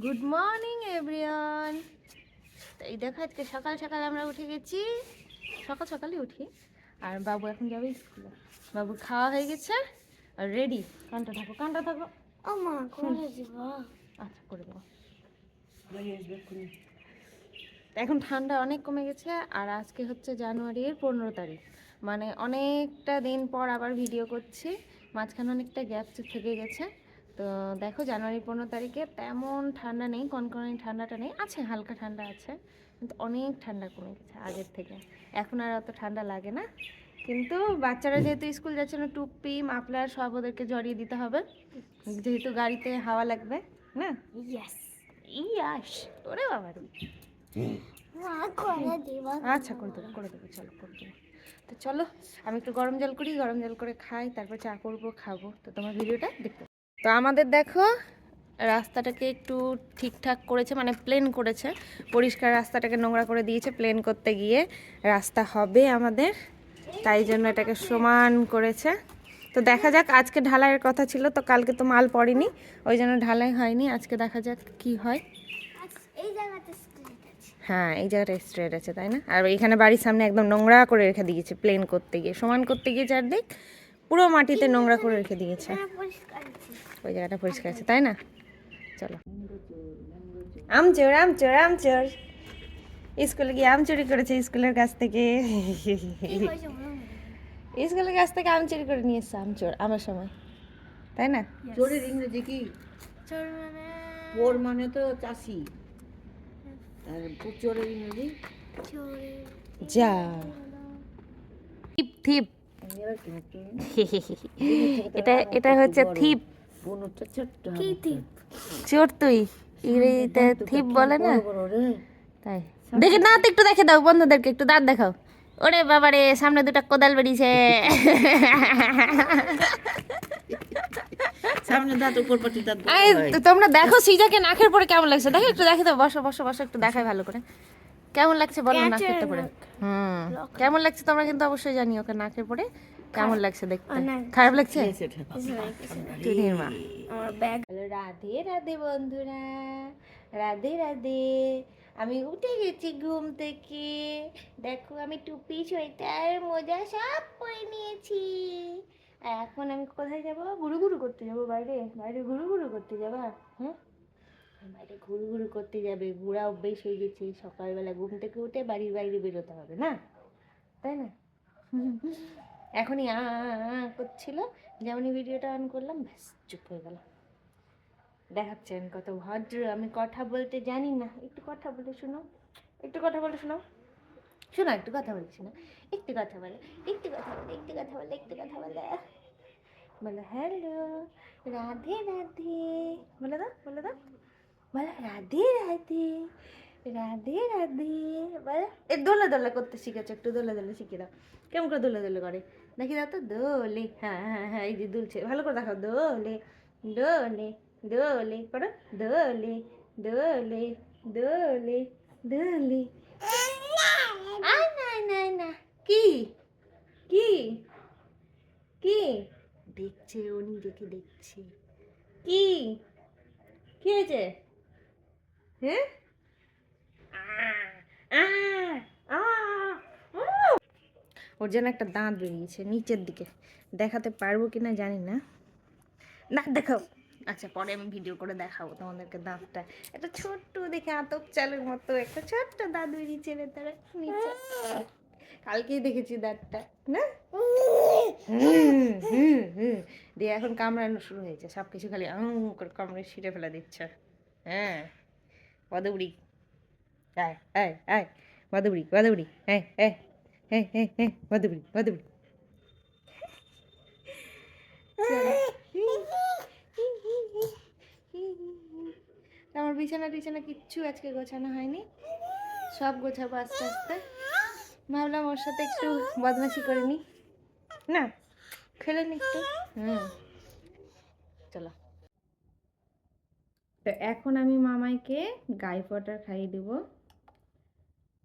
Good morning everyone. এই দেখো আজকে সকাল সকাল আমরা উঠে গেছি, সকাল সকালই উঠি। আর বাবু এখন যাবে স্কুলে। বাবু খাওয়া হয়ে গেছে আর রেডি। কানটা থাকো, কানটা থাকো। আচ্ছা করে দেবো। এখন ঠান্ডা অনেক কমে গেছে আর আজকে হচ্ছে জানুয়ারির 15 তারিখ, মানে অনেকটা দিন পর আবার ভিডিও করছি। মাঝখানে অনেকটা গ্যাপ থেকে গেছে। তো দেখো জানুয়ারি 15 তারিখে তেমন ঠান্ডা নেই, কনকনে ঠান্ডাটা নেই, আছে হালকা ঠান্ডা আছে, কিন্তু অনেক ঠান্ডা কমে গেছে আগের থেকে। এখন আর অত ঠান্ডা লাগে না, কিন্তু বাচ্চারা যেহেতু স্কুল যাচ্ছে না, টুপি মাফলার সব ওদেরকে জড়িয়ে দিতে হবে, যেহেতু গাড়িতে হাওয়া লাগবে না। ইয়াস ওরে বাবা রে। আচ্ছা করে দেবো, করে দেবো, চলো করে দেবো। তো চলো আমি একটু গরম জল করি, গরম জল করে খাই, তারপর চা করবো, খাবো। তো তোমার ভিডিওটা দেখতে। তো আমাদের দেখো রাস্তাটাকে একটু ঠিকঠাক করেছে, মানে প্লেন করেছে, পরিষ্কার রাস্তাটাকে নোংরা করে দিয়েছে। প্লেন করতে গিয়ে রাস্তা হবে আমাদের, তাই জন্য এটাকে সমান করেছে। তো দেখা যাক, আজকে ঢালাইয়ের কথা ছিল, তো কালকে তো মাল পড়েনি, ওই জন্য ঢালাই হয়নি। আজকে দেখা যাক কি হয়। হ্যাঁ এই জায়গাটা স্ট্রেট আছে, তাই না? আর এইখানে বাড়ির সামনে একদম নোংরা করে রেখে দিয়েছে, প্লেন করতে গিয়ে, সমান করতে গিয়ে চারদিক পুরো মাটিতে নোংরা করে রেখে দিয়েছে। ওই জায়গাটা পরিষ্কার আছে, তাই না? চলো। আমচোর আমচোর আমচোর, স্কুলে গিয়ে আম চুরি করেছে স্কুলের কাছ থেকে। স্কুলের কাছ থেকে আম চুরি করে নিয়ে এসছে আমচোর, আমার সময়, তাই না? চোরের ইংরেজি কি? চোর মানে তো চাষি, আর চোরের ইংরেজি যা থিপ থিপ। এটা এটা হচ্ছে থিপ। চোর তুই, ইংরেজিতে থিপ বলে না, তাই। দেখে দাঁত একটু দেখে দাও, বন্ধুদেরকে একটু দাঁত দেখাও। ওরে বাবা রে, সামনে দুটো কোদাল বেরিয়েছে। সামনে দাঁত উপর পাটি দাঁত। তোমরা দেখো সিজাকে নাকের পরে কেমন লাগছে, দেখো একটু দেখে দাও। বসো বসো বসো, একটু দেখাই ভালো করে কেমন লাগছে বলো নাকের পরে। কেমন লাগছে তোমরা কিন্তু অবশ্যই জানিও, ওকে নাকের পরে কেমন লাগছে দেখতে। খারাপ লাগছে? রাধে রাধে বন্ধুরা, রাধে রাধে। আমি উঠে গেছি ঘুম থেকে, দেখো আমি টুপি সোয়েটার মোজা সব পরে নিয়েছি। আর এখন আমি কোথায় যাবো? ঘুরু ঘুরু করতে যাবো, বাইরে বাইরে ঘুরু ঘুরু করতে যাবা? হ্যাঁ বাইরে ঘুরু ঘুরু করতে যাবে, ঘোরা অভ্যেস হয়ে গেছে, সকালবেলা ঘুম থেকে উঠে বাড়ির বাইরে বেরোতে হবে না, তাই না? এখনই করছিল, যেমনই ভিডিওটা অন করলাম ব্যাস চুপ হয়ে গেল। দেখাচ্ছেন কত ভদ্র, আমি কথা বলতে জানি না। একটু কথা বলে শোনো, একটু কথা বলে শোনো, শোনো একটু কথা বলে শোনো, একটু কথা বলে, একটু কথা বলে, একটু কথা বলে, একটু কথা বলে, বলো হ্যালো, রাধে রাধে, বলে দাও, বলে দাও, বলো রাধে রাধে, রাধে রাধে, বলো। এ দোলে দোলে করতে শিখেছো, একটু দোলে দোলে শিখে দাও। কেমন করে দোলে দোলে করে দেখি দাও তো। দোলে, হ্যাঁ হ্যাঁ হ্যাঁ, এই যে দুলছে, ভালো করে দেখাও। দোলে দোলে দোলে করো, দোলে দোলে দোলে দোলে। আয় না না না, কি কি কি দেখছে ও, নিজেকে দেখছে। কি কি হয়েছে? হ্যাঁ ওর যেন একটা দাঁত বেরিয়েছে নিচের দিকে, দেখাতে পারবো কিনা জানি না। দাঁত দেখাও। আচ্ছা পরে আমি ভিডিও করে দেখাবো তোমাদেরকে দাঁতটা। একটা ছোট্ট দেখে আতপ চালের মতো একটা ছোট্ট দাঁত বেরিয়েছে ভেতরে নিচে। কালকেই দেখেছি দাঁতটা না। দিয়ে এখন কামড়ানো শুরু হয়েছে, সব কিছু খালি করে কামড়ে ছিঁড়ে ফেলে দিচ্ছে। হ্যাঁ পদবুড়ি, আয় আয় আয়, পদবুড়ি পদবুড়ি, হ্যাঁ হ্যাঁ হ্যাঁ হ্যাঁ হ্যাঁ, পদবুড়ি পদবুড়ি। আমার বিছানা টিছানা কিচ্ছু আজকে গোছানো হয়নি, সব গোছাবো আস্তে আস্তে। ভাবলাম ওর সাথে একটু বদমাশি করে নি, না খেলে নি একটু। চলো। তো এখন আমি মামাইকে গায়ে ওয়াটার খাইয়ে দেবো।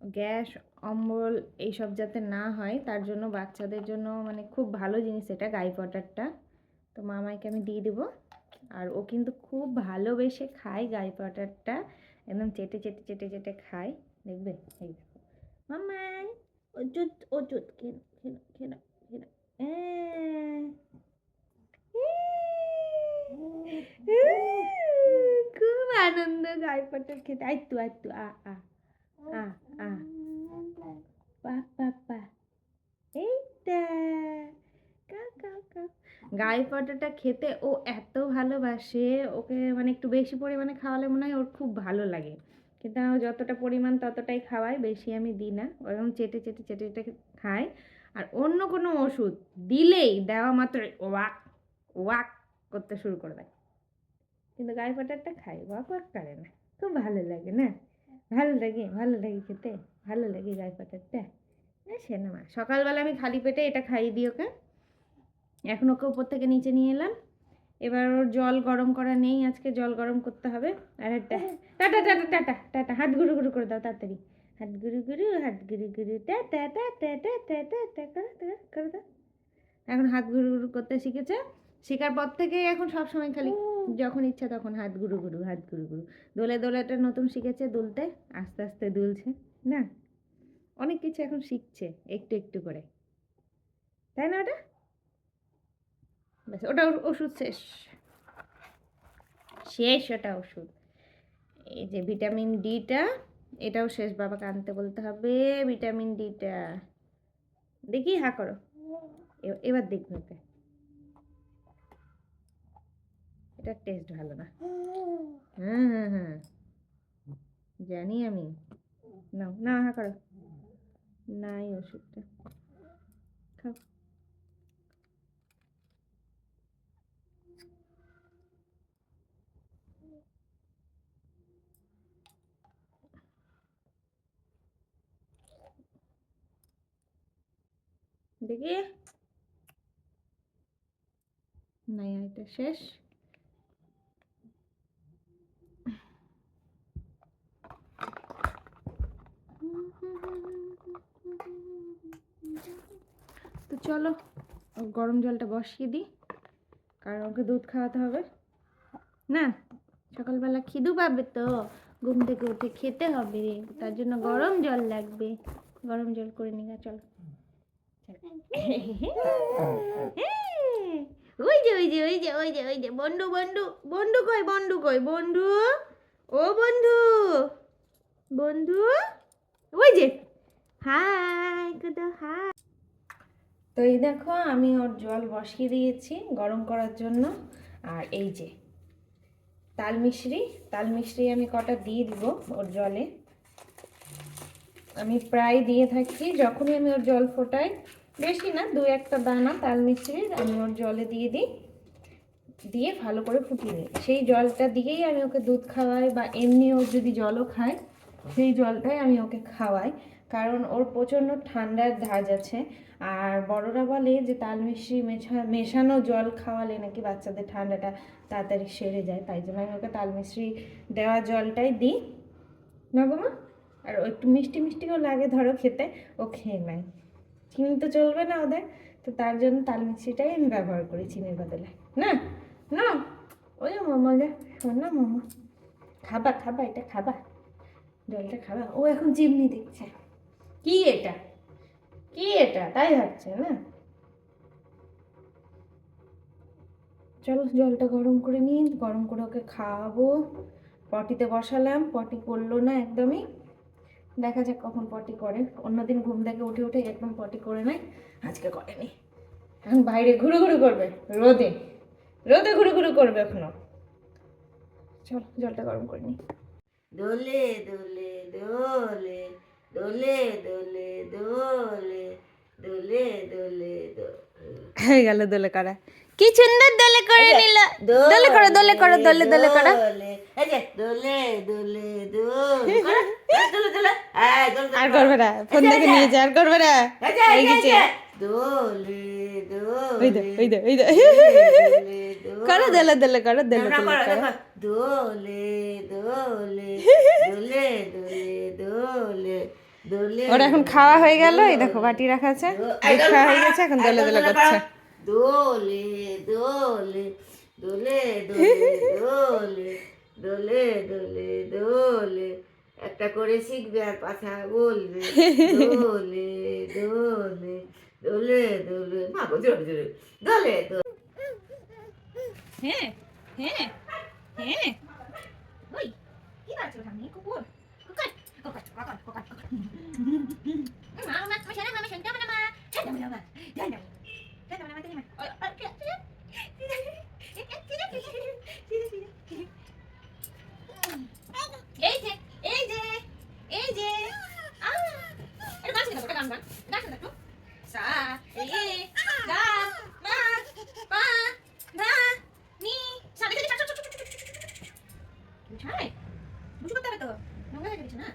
গ্যাস অম্বল এইসব যাতে না হয় তার জন্য, বাচ্চাদের জন্য মানে খুব ভালো জিনিস এটা গায়ে ওয়াটারটা। তো মামাইকে আমি দিয়ে দেবো আর ও কিন্তু খুব ভালোবেসে খায় গাই পাউডারটা, একদম চেটে চেটে চেটে চেটে খায়, দেখবে। এই দেখো মাম্মাই, ওজুত ওজুত, খেলো খেলো খেলো খেলো। খুব আনন্দ গাই পাউডার খেতে। আইতু আইতু, আ আ আ আ, পা পা পা, এইটা কাউ কাউ কাউ। গাই পাউডারটা খেতে ও এত ভালোবাসে, ওকে মানে একটু বেশি পরিমাণে খাওয়ালে মনে হয় ওর খুব ভালো লাগে, কিন্তু আমি যতটা পরিমাণ ততটাই খাওয়াই, বেশি আমি দিই না। ওরকম চেটে চেটে চেটে চেটে খাই। আর অন্য কোনো ওষুধ দিলেই দেওয়া মাত্র ওয়াক ওয়াক করতে শুরু করে দেয়, কিন্তু গাই পাউডারটা খাই, ওয়াক ওয়াক করে না। খুব ভালো লাগে না? ভালো লাগে, ভালো লাগে খেতে, ভালো লাগে গাই পাউডারটা। সে না মা, সকালবেলা আমি খালি পেটে এটা খাইয়ে দিই ওকে। এখন ওকে উপর থেকে নিচে নিয়ে এলাম। এবার ওর জল গরম করা নেই, আজকে জল গরম করতে হবে। আর টাটা টাটা টাটা টাটা, হাত গুরু গুরু করে দাও তাড়াতাড়ি, হাত গুরু গুরু, হাত গুরু গুরু, টাটা টাটা টাটা টাটা করে দাও। এখন হাত গুরু গুরু করতে শিখেছে। শেখার পর থেকে এখন সব সময় খালি যখন ইচ্ছা তখন হাত গুরু গুরু, হাত গুরু গুরু। দোলে দোলেটা নতুন শিখেছে দুলতে, আস্তে আস্তে দুলছে না, অনেক কিছু এখন শিখছে একটু একটু করে, তাই না? ওটা ব্যাস, ওটা ওষুধ শেষ, শেষ ওটা ওষুধ। এই যে ভিটামিন ডিটা, এটাও শেষ, বাবাকে আনতে বলতে হবে ভিটামিন ডিটা। দেখি হা করো, এবার দেখবে ওকে, এটার টেস্ট ভালো না। হ্যাঁ হ্যাঁ হ্যাঁ জানি আমি, নাও না, হা করো, নাই ওষুধটা, খাও। দেখি, নাই এটা শেষ। তো চলো গরম জলটা বসিয়ে দিই, কারণ ওকে দুধ খাওয়াতে হবে না, সকালবেলা খিদু পাবে তো, ঘুম থেকে উঠে খেতে হবে, তার জন্য গরম জল লাগবে। গরম জল করে নিগা, চলো। ওই যে ওই যে ওই যে ওই যে ওই যে বন্ধু বন্ধু, বন্ধু কই, বন্ধু কই, বন্ধু, ও বন্ধু, বন্ধু, ওই যে, হাই কোথা, হাই। তো এই দেখো আমি ওর জল বসিয়ে দিয়েছি গরম করার জন্য। আর এই যে তাল মিশ্রি আমি কটা দিয়ে দিব ওর জলে। আমি প্রায় দিয়ে থাকি যখনই আমি ওর জল ফোটাই, বেশি না, 2-1টা দানা তাল মিশ্রির আমি ওর জলে দিয়ে দিই, দিয়ে ভালো করে ফুটিয়ে নিই। সেই জলটা দিয়েই আমি ওকে দুধ খাওয়াই, বা এমনি ও যদি জলও খায় সেই জলটাই আমি ওকে খাওয়াই, কারণ ওর প্রচণ্ড ঠান্ডার ধাজ আছে। আর বড়রা বলে যে তাল মিশ্রি মেশানো জল খাওয়ালে নাকি বাচ্চাদের ঠান্ডাটা তাড়াতাড়ি সেরে যায়, তাই জন্য আমি ওকে তাল মিশ্রি দেওয়া জলটাই দিই না বাবা। আর ও একটু মিষ্টি মিষ্টিও লাগে ধরো খেতে, ও খেয়ে নেয়, চিনি তো চলবে না ওদের, তো তার জন্য তাল মিষ্টিটাই আমি ব্যবহার করি চিনির বদলে। না না, ওই মামা রে, শোন না মামা, খাবা খাবা, এটা খাবা, জলটা খাবা। ও এখন চিমনি দেখছে, কি এটা, কি এটা, তাই ভাবছে না। চলো জলটা গরম করে নিই, গরম করে ওকে খাওয়াবো। পটিতে বসালাম, পটি করলো না একদমই, দেখা যাক কখন পটি করে। অন্যদিন ঘুম থেকে উঠে উঠে একদম পটি করে নেয়, আজকে করেনি। এখন বাইরে ঘুরু ঘুরু করবে, রোদে রোদে ঘুরু ঘুরু করবে এখনো। চল জলটা গরম করে নি। দোলে দোলে দোলে, দোলে দোলে দোলে, দোলে দোলে দোলে। হয়ে গেল দোলে করা, কি সুন্দর দোলে করে নিল। দোলে করো, দোলে করো, দোলে দোলে করো। এই যে দোলে দোলে দোলে, দোলে দোলে, আর করবে না, ফোন দেখে নিয়েছে, আর করবে না, হয়ে গেছে। দোলে দোলে, ওই দে ওই দে ওই দে, করো দোলে দোলে করো, দোলে দোলে করো। দোলে দোলে দোলে দোলে দোলে দোলে। ওরা এখন খাওয়া হয়ে গেল, এই দেখো বাটি রাখা আছে, দুধ খাওয়া হয়ে গেছে, এখন দোলে দোলে করছে। দোলে দোলে দোলে দোলে দোলে দোলে দোলে দোলে একটা করে শিখবে আর কথা বলবে দোলে দোলে দোলে দোলে মা গো জোরে জোরে দোলে দোলে হ্যাঁ হ্যাঁ হ্যাঁ ওই কি করছো ঠাম্মি কুকুর কুকুর কুকুর কুকুর কুকুর কুকুর মামা মামা মামা শুনতে হবে না মা শুনতে হবে না মা শুনতে হবে না শুনতে হবে না তুমি এই যে এই যে এই যে এটা গাছ দেখো গান গান গাছ দেখো সা রে গা মা পা ধা নি সামনে থেকে চট চট চট চট উঠাই বুঝতে করতে হবে তো নোংরা হয়ে গেছে না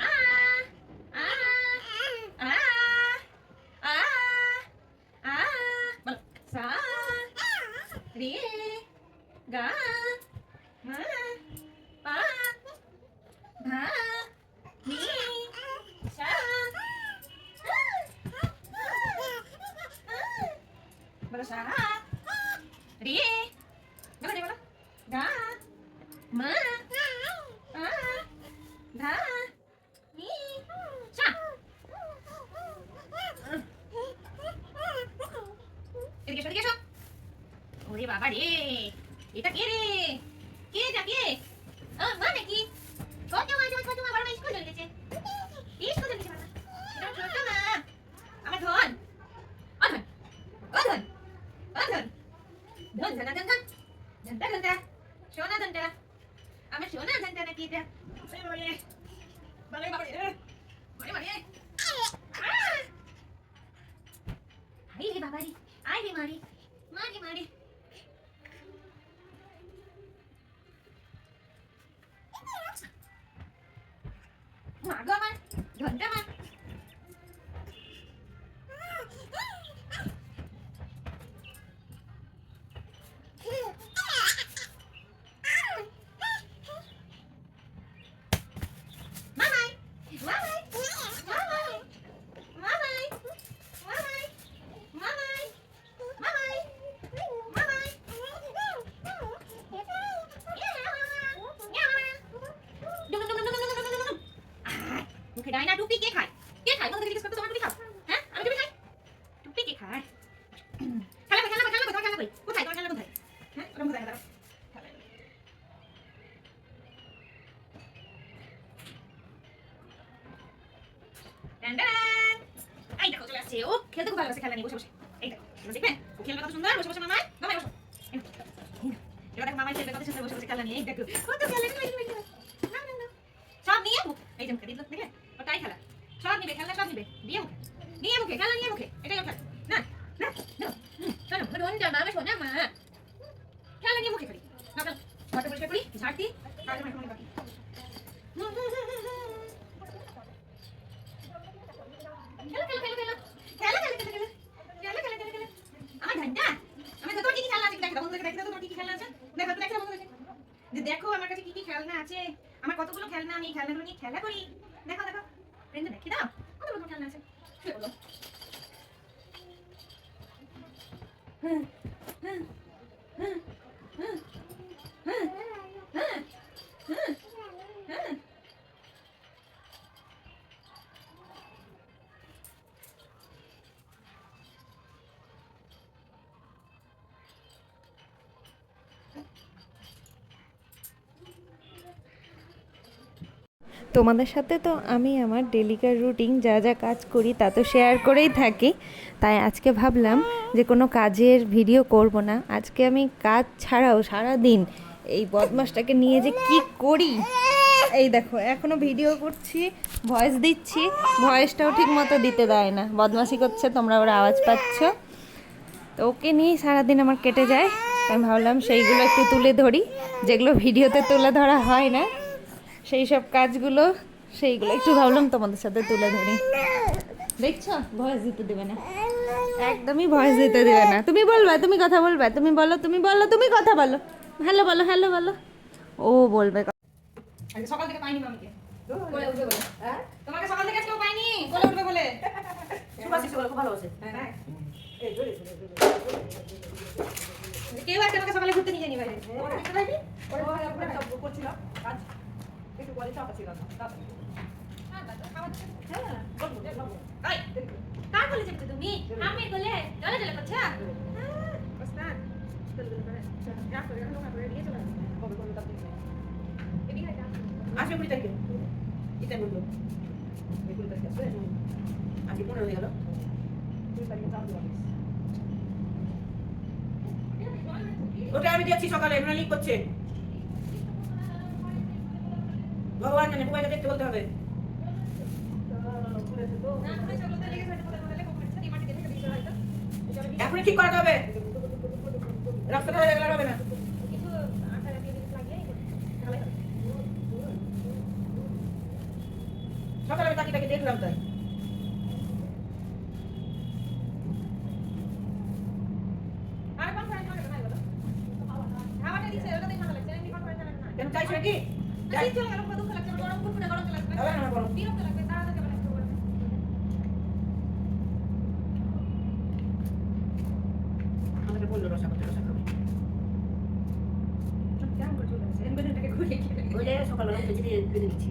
আ আ আ আ আ বল সা রে গা মা পা ধা নি সা বলো সা রে বলো রে বলো গা মা আ ধা নি সা এদিকে এসো এদিকে এসো ওরে বাবা রে এটা কে রে কে এটা কে মা নাকি ছোট মা বড় মা স্কুল চলে গেছে স্কুল চলে গেছে বাবা এটা ছোট মা আমার ধন অধন অধন অধন ধন ধন ধন ধন ধনটা ধনটা সোনা ধনটা আমার সোনা ধনটা নাকি এটা বাবা বাবা বাবা বাবা আই রে বাবা রে আই রে মারি মারি মারি মা গো আমার ধনটা মা মুখে ডাইনা টুপি কে খায় কোথা থেকে জিজ্ঞেস করতে তোমার টুপি খাও হ্যাঁ আমি টুপি খাই টুপি কে খায় খেলা কই তোমার খেলা কই কোথায় তোমার খেলা কোথায় হ্যাঁ ওরকম কোথায় দাঁড়াও ডান ডান এই দেখো চলে আসছে ও খেলতে খুব ভালো লাগছে খেলা নিয়ে বসে বসে এই দেখো দেখবে ও খেলবে কত সুন্দর বসে বসে মামাই বসো এবার দেখো মামাই খেলবে কত সুন্দর বসে বসে খেলা নিয়ে এই দেখো কত খেলা সব নিয়ে এই যে মুখে দিল দেখলে ওটাই খেলা সব নিবে খেলা সব নিবে নিয়ে মুখে খেলা নিয়ে মুখে এটাই খেলা না না চলো ধনটা মা আমার সোনা মা খেলা নিয়ে মুখে খেলি না চল ঘরটা পরিষ্কার করি ঝাড়তি তারপরে মাইক্রোফোন বাকি খেলা খেলা খেলা খেলা খেলা খেলা খেলা খেলা খেলা খেলা খেলা আমার ঘন্টা আমি তো তোর কি খেলা আছে দেখো বন্ধুকে দেখো তোর কি খেলা আছে দেখো দেখো বন্ধুকে যে দেখো আমার কাছে কি খেলনা আছে আমার কতগুলো খেলনা আমি খেলনাগুলো নিয়ে খেলা করি দেখো দেখো ফ্রেন্ড দেখি দাও কতগুলো খেলনা আছে শুয়ে বলো তোমাদের সাথে তো আমি আমার ডেলিকার রুটিন যা যা কাজ করি তা তো শেয়ার করেই থাকি, তাই আজকে ভাবলাম যে কোনো কাজের ভিডিও করব না। আজকে আমি কাজ ছাড়াও সারা দিন এই বদমাসটাকে নিয়ে যে কি করি, এই দেখো এখনও ভিডিও করছি, ভয়েস দিচ্ছি, ভয়েসটাও ঠিক মতো দিতে দেয় না, বদমাশি করছে, তোমরা ওর আওয়াজ পাচ্ছ। তো ওকে নিয়েই সারাদিন আমার কেটে যায়। আমি ভাবলাম সেইগুলো একটু তুলে ধরি, যেগুলো ভিডিওতে তুলে ধরা হয় না, সেই সব কাজগুলো সেইগুলো একটু ভাবলাম তোমাদের সাথে তুলে ধরি। দেখছো ভয়েস দিতে দেবে না, একদমই ভয়েস দিতে দেবে না। তুমি বলবা, তুমি কথা বলবা, তুমি বলো, তুমি বলো, তুমি কথা বলো, হ্যালো বলো, হ্যালো বলো, ও বলবে। সকাল থেকে পাইনি মামিকে বলে উঠবে বলে তোমাকে সকাল থেকে কেউ পাইনি বলে উঠবে বলে সুভাষিস বলে খুব ভালোবাসে। কেউ আছে আমাকে সকালে ঘুরতে নিয়ে যায়নি বাইরে কার বলে যাবে তুমি আমি বলে চলে চলে করছো আসবে 20 তারিখে এটা বললো 20 তারিখে আসবে আজকে 15 হয়ে গেল 20 তারিখে চাপ দেওয়া ওটা আমি দেখছি সকালে এমন লিক করছে ভগবান জানে মোবাইলটা দেখতে বলতে হবে এখনই ঠিক করাতে হবে রাস্তাটা হয়ে গেলে হবে না সকালে আমি তাকে দেখলাম তাই কেন চাইছো নাকি আমাকে বললো রসা করতে রসা খাবে বলে সকালবেলা খেতে দিয়ে ফিরে দিচ্ছি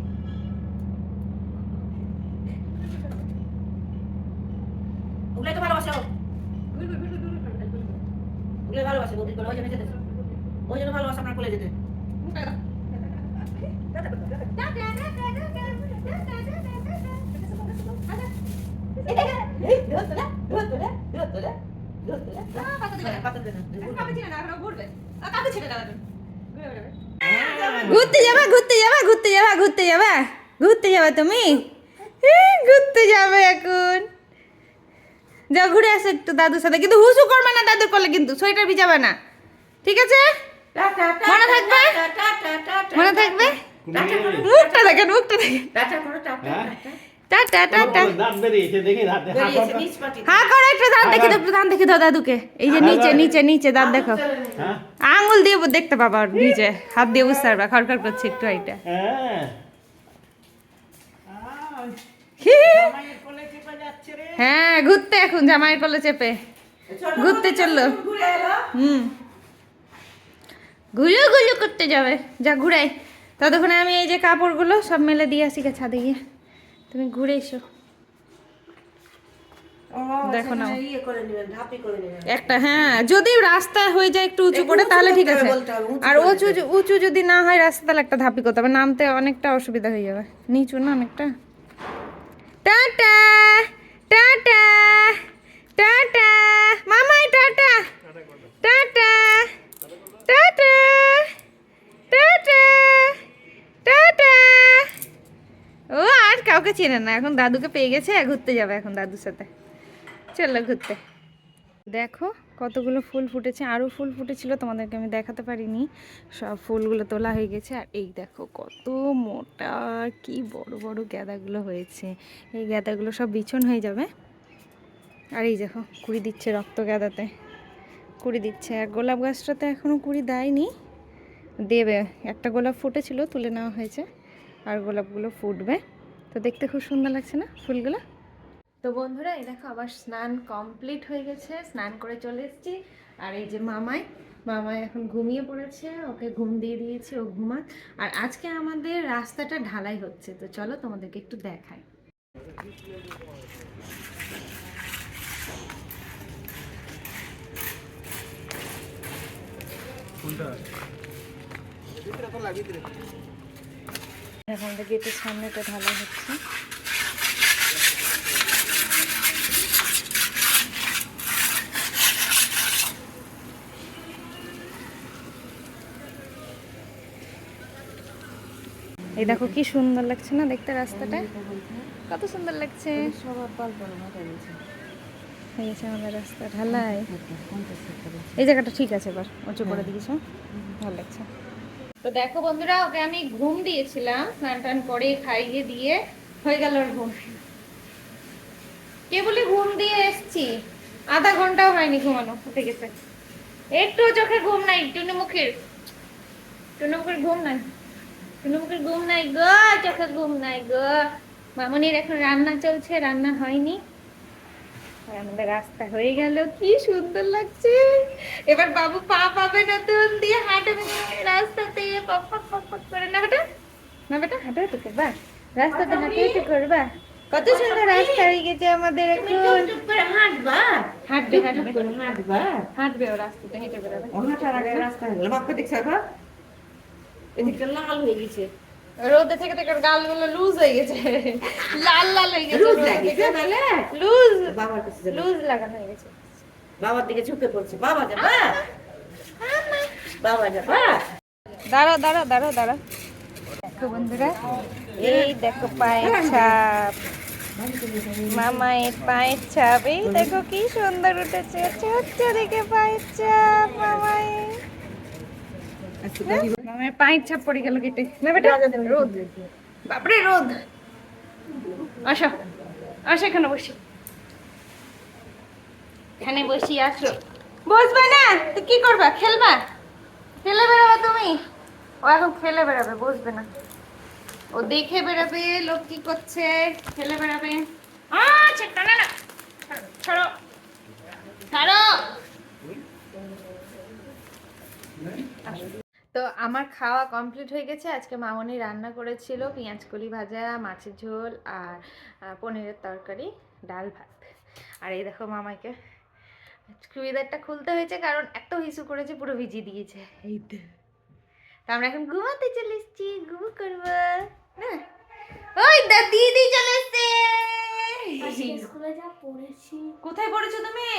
ওগুলাই তো ভালোবাসো ওগুলাই ভালোবাসে বৌদি করে ওই জন্য যেতে ওই জন্য ভালোবাসা আপনার কোলে যেতে ঘুরতে যাবা ঘুরতে যাবা ঘুরতে যাবা ঘুরতে যাবা ঘুরতে যাবা তুমি ঘুরতে যাবে এখন যাও ঘুরে আসো একটু দাদুর সাথে কিন্তু হুসু করবে না দাদুর কোলে কিন্তু সোয়েটার ভিজাবে না ঠিক আছে মনে থাকবে মনে থাকবে মুখটা দেখেন মুখটা দেখেন টাটা টাটা হ্যাঁ করো একটু দাঁত দেখে দাও একটু দাঁত দেখে দাও দাদুকে এই যে নিচে নিচে নিচে দাঁত দেখো আঙুল দিয়ে দেখতে পাবা ওর নিচে হাত দিয়ে বুঝতে পারবা খড়খড় করছে একটু এইটা হ্যাঁ ঘুরতে এখন জামাইয়ের কোলে চেপে ঘুরতে চললো ঘুলো ঘুলো করতে যাবে যা ঘুরাই ততক্ষণে আমি এই যে কাপড়গুলো সব মেলে দিয়ে আসি গে ছাদে গিয়ে তুমি ঘুরে এসো দেখো না একটা হ্যাঁ যদি রাস্তা হয়ে যায় একটু উঁচু করে তাহলে ঠিক আছে আর উঁচু উঁচু যদি না হয় রাস্তা তাহলে একটা ধাপি করতে হবে নামতে অনেকটা অসুবিধা হয়ে যাবে নিচু না অনেকটা টাটা টাটা টাটা মামাই টাটা টাটা টাটা টাটা টাটা ও আর কাউকে চেনে না এখন দাদুকে পেয়ে গেছে ঘুরতে যাবে এখন দাদুর সাথে চলো ঘুরতে দেখো কতগুলো ফুল ফুটেছে আরও ফুল ফুটেছিল তোমাদেরকে আমি দেখাতে পারিনি সব ফুলগুলো তোলা হয়ে গেছে আর এই দেখো কত মোটা কি বড় বড় গাঁদাগুলো হয়েছে এই গাঁদাগুলো সব বিছন হয়ে যাবে আর এই দেখো কুড়ি দিচ্ছে রক্ত গাঁদাতে কুড়ি দিচ্ছে আর গোলাপ গাছটাতে এখনও কুড়ি দেয়নি দেবে একটা গোলাপ ফুটেছিল তুলে নেওয়া হয়েছে আর গোলাপগুলো ফুটবে তো দেখতে খুব সুন্দর লাগছে না ফুলগুলো তো বন্ধুরা এই দেখো আবার স্নান কমপ্লিট হয়ে গেছে স্নান করে চলে এসেছি আর এই যে মামাই এখন ঘুমিয়ে পড়েছে ওকে ঘুম দিয়ে দিয়েছি ও ঘুমাক আর আজকে আমাদের রাস্তাটা ঢালাই হচ্ছে তো চলো তোমাদেরকে একটু দেখাই এখন গেটের সামনেটা ঢালাই হচ্ছে এই দেখো কি সুন্দর লাগছে না দেখতে রাস্তাটা কত সুন্দর লাগছে হয়েছে আমাদের রাস্তা ঢালাই এই জায়গাটা ঠিক আছে এবার উঁচু করে দিয়েছো ভালো লাগছে তো দেখো বন্ধুরা ওকে আমি ঘুম দিয়েছিলাম স্নান টান করে খাইয়ে দিয়ে হয়ে গেল ওর ঘুম কেবলই ঘুম দিয়ে এসছি আধা ঘন্টাও হয়নি ঘুমানো উঠে গেছে একটু চোখে ঘুম নাই টুনুমুখের ঘুম নাই টুনুমুখের ঘুম নাই গো চোখে ঘুম নাই গো মামনির এখন রান্না চলছে রান্না হয়নি আর আমাদের রাস্তা হয়ে গেল, কি সুন্দর লাগছে। এবার বাবু পা পাবে নতুন দিয়ে হাঁটবে রাস্তাতে, পক পক পক পক করে। না বেটা, না বেটা, হাঁটো হাঁটো করবা রাস্তাতে, হাঁটো হাঁটো করবা। কত সুন্দর রাস্তা হয়ে গেছে আমাদের এখন। চুপ করে হাঁটবা, হাঁটবে হাঁটবে হাঁটবা। হাঁটবে, ও রাস্তাতে হেঁটে বেড়াবে। হাঁটার আগে রাস্তা হয়ে গেল, বাপকে দেখছো এখন? এদিকটা লাল হয়ে গেছে। রোদে থেকে থেকে ওর গালগুলো লুজ হয়ে গেছে, লাল লাল হয়ে গেছে, রোদ রোদে লাগিয়েছে থেকে তাহলে? লুজ বাবার কাছে যাবে। লুজ লাগানো হয়ে গেছে। বাবার দিকে ঝুঁকে পড়ছে। বাবা যাবা? বাবা যাবা? দাঁড়াও দাঁড়াও দাঁড়াও দাঁড়াও। দেখো বন্ধুরা, এই দেখো পায়ের ছাপ, মামায়ের পায়ের ছাপ। এই দেখো কি সুন্দর উঠেছে, ছোট্ট দেখে পায়ের ছাপ মামায়ের। মামায়ের পায়ের ছাপ পড়ে গেল কেটে। না বেটা, রোদ, বাপরে রোদ। আসো আসো, এখানে বসি, এখানে বসি, আসো। বসবে না তো কি করবা? খেলবা? খেলে বেড়াবে তুমি? ও এখন খেলে বেড়াবে, বসবে না। ও দেখে বেড়াবে লোক কি করছে, খেলে বেড়াবে। আচ্ছা, টানা না, ছাড়ো ছাড়ো। তো আমার খাওয়া কমপ্লিট হয়ে গেছে। আজকে মামনি রান্না করেছিল পেঁয়াজ কলি ভাজা, মাছের ঝোল আর পনিরের তরকারি, ডাল ভাত। আর এই দেখো মামাকে চুড়িদারটা খুলতে হয়েছে কারণ এত হিসু করেছে, পুরো ভিজিয়ে দিয়েছে। এই তো, তো আমরা এখন ঘুমাতে চলে এসেছি, ঘুম করবো না। ওই দা দিদি চলে এসছে। স্কুলে যা পড়েছি। কোথায় পড়েছো তুমি?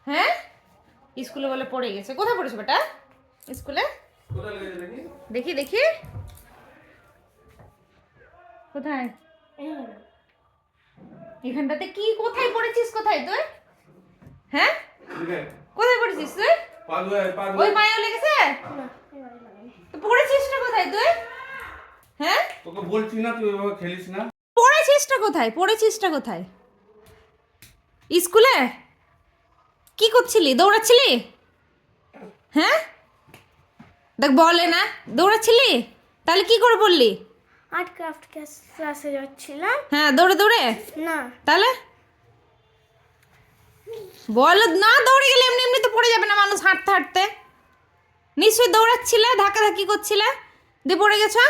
হ্যাঁ, স্কুলে বলে পড়ে গেছে। কোথায় পড়েছো বেটা? স্কুলে দেখি দেখি, কোথায়? এখানটাতে কি? কোথায় পড়েছিস? কোথায় তুই? হ্যাঁ, কোথায় পড়েছিস তুই? ওই পায়ে লেগেছে? তো পড়েছিসটা কোথায় তুই? হ্যাঁ, তোকে বলছি না তুই এভাবে খেলিস না। পড়েছিসটা কোথায়? পড়েছিসটা কোথায়? স্কুলে কি করছিলি? দৌড়াচ্ছিলি? হ্যাঁ, দেখ বলে না, দৌড়াচ্ছিলি? তাহলে কি করে পড়লি? আর্ট ক্রাফট ক্লাসে যাচ্ছিলাম। হ্যাঁ, দৌড়ে দৌড়ে? না, তাহলে বল না, দৌড়ে গেলে এমনি এমনি তো পড়ে যাবে না মানুষ হাঁটতে হাঁটতে। নিশ্চয়ই দৌড়াচ্ছিলে, ধাক্কাধাক্কি করছিলে, দিয়ে পড়ে গেছো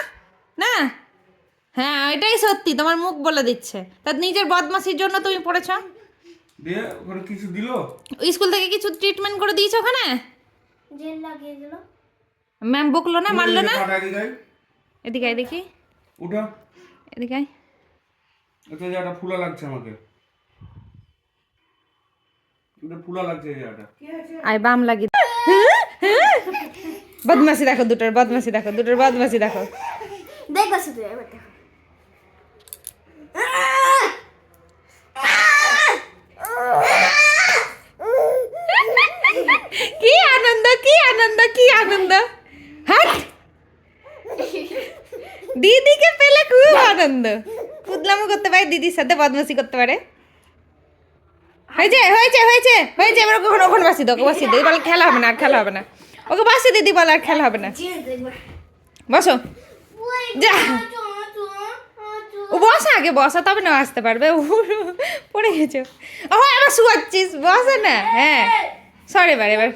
না? হ্যাঁ, এটাই সত্যি, তোমার মুখ বলে দিচ্ছে। তা নিজের বদমাশির জন্য তুমি পড়েছ। দিয়ে ওখানে কিছু দিল? স্কুল থেকে কিছু ট্রিটমেন্ট করে দিয়েছো ওখানে? জেল লাগিয়ে দিল। ম্যাম বকলো না, মারলো না? এদিকে এদিকে আয় দেখি, ওটা এদিকে আয়। এটা জায়গাটা ফুলা লাগছে আমাকে, এটা ফুলা লাগছে এই জায়গাটা। আয় বাম লাগি। বদমাশি দেখো দুটোর, বদমাশি দেখো দুটোর, বদমাশি দেখো। দেখো শুধু এবার দেখো। কি আনন্দ, কি আনন্দ, কি আনন্দ। হাট, দিদিকে পেলে খুব আনন্দ। কুদলামো করতে পারে, দিদির সাথে বদমাশি করতে পারে। হয়েছে হয়েছে হয়েছে হয়েছে, এবার ওকে ওখানে বাসি দাও, ওকে বাসি দাও। এবার খেলা হবে না, আর খেলা হবে না। ওকে বাসি দিদি বল, আর খেলা হবে না। বসো, যা। ও বসা, আগে বসা, তবে না আসতে পারবে। পড়ে গেছো, ও এবার শুয়াচ্ছিস, বসে না। হ্যাঁ, সরি, এবার এবার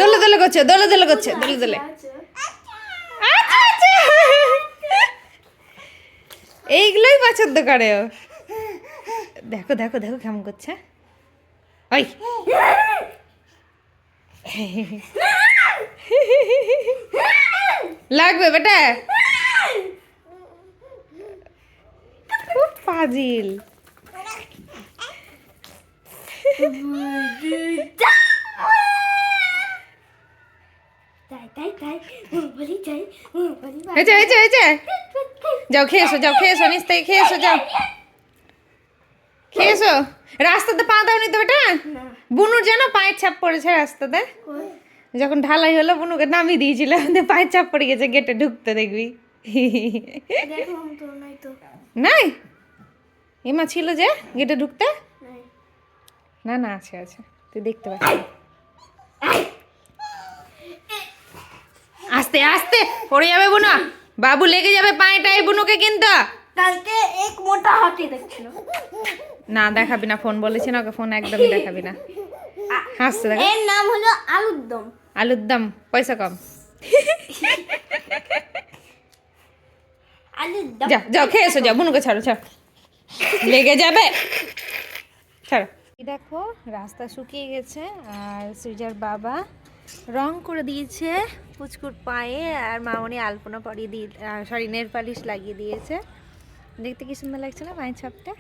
দোলে দোলে করছে, দোলে দোলে করছে, দোলে দোলে। আচ্ছা, আচ্ছা। এইগুলোই পছন্দ করে ও। দেখো দেখো দেখো কেমন করছে। ওই লাগবে বেটা, খুব ফাজিল। হয়েছে হয়েছে হয়েছে, যাও খেয়ে এসো, যাও খেয়ে এসো, নিচ থেকে খেয়ে এসো, যাও খেয়ে এসো। রাস্তাতে পা দাওনি তো বেটা? বুনুর যেন পায়ের ছাপ পড়েছে রাস্তাতে, যখন ঢালাই হলো বুনুকে নামিয়ে দিয়েছিল, পায়ের ছাপ পড়ে গেছে গেটে ঢুকতে, দেখবি। নাই, এমা ছিল যে গেটে ঢুকতে? না না, আছে আছে, তুই দেখতে পাচ্ছিস। আস্তে আস্তে পড়ে যাবে বুনা, বাবু লেগে যাবে পায়ে টাই বুনুকে কিন্তু। কালকে এক মোটা হাতি দেখছিল। না দেখাবি না, ফোন বলেছি না ওকে, ফোন একদমই দেখাবি না। হাসছে দেখো। এর নাম হলো আলুর দম। আলুর দম, পয়সা কম। আলুর দম। যাও যাও খেয়ে এসো, যাও বুনুকে ছাড়ো ছাড়ো, লেগে যাবে, ছাড়ো। দেখো রাস্তা শুকিয়ে গেছে আর সৃজার বাবা রং করে দিয়েছে পুচকুর পায়ে, আর মামনি আলপনা পরিয়ে দিয়ে, সরি নেল পালিশ লাগিয়ে দিয়েছে। দেখতে কি সুন্দর লাগছে না পায়ের ছাপটা।